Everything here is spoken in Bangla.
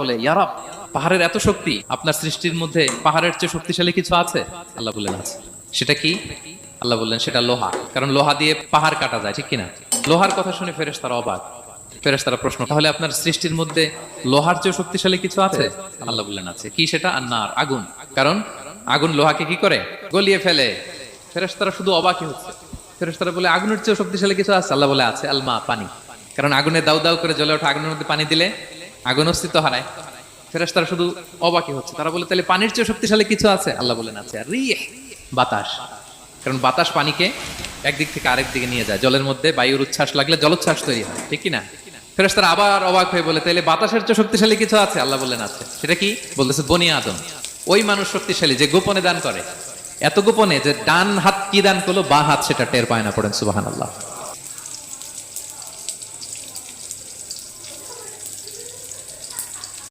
বলে, ইয়া রাব, পাহাড়ের এত শক্তি, আপনার সৃষ্টির মধ্যে পাহাড়ের চেয়ে শক্তিশালী কিছু আছে? আল্লাহ বললেন আছে। সেটা কি? আল্লাহ বললেন সেটা লোহা, কারণ লোহা দিয়ে পাহাড় কাটা যায়, ঠিক কিনা? লোহার কথা শুনে ফেরেশতারা অবাক। ফেরেশতারা প্রশ্ন, তাহলে আপনার সৃষ্টির মধ্যে লোহার চেয়ে শক্তিশালী কিছু আছে? আল্লাহ বললেন আছে। কি সেটা? আন্নার, আগুন। কারণ আগুন লোহাকে কি করে? গলিয়ে ফেলে। ফেরেশতারা শুধু অবাকই হচ্ছে। ফেরেশতারা বলে আগুনের চেয়ে শক্তিশালী কিছু আছে? আল্লাহ বলে আছে, আলমা, পানি। কারণ আগুনে দাউ দাউ করে জ্বলে ওঠা আগুনের মধ্যে পানি দিলে আগুন অস্তিত্ব হারায়। ফেরেশতারা শুধু অবাকই হচ্ছে। তারা বলে তাহলে পানির চেয়ে শক্তিশালী কিছু আছে? আল্লাহ বলেন আছে, আর রিহ, বাতাস। কারণ বাতাস পানিকে একদিক থেকে আরেক দিকে নিয়ে যায়। জলের মধ্যে বায়ুর উচ্ছ্বাস লাগলে জলোচ্ছ্বাস তৈরি হয়, ঠিক কিনা? ফেরেশতারা আবার অবাক হয়ে বলে তাহলে বাতাসের চেয়ে শক্তিশালী কিছু আছে? আল্লাহ বললেন আছে। সেটা কি? বলতেছে বনি আদম। ওই মানুষ শক্তিশালী যে গোপনে দান করে, এত গোপনে যে ডান হাত কি দান করলো, বা হাত সেটা টের পায় না। পড়েন সুবহানাল্লাহ।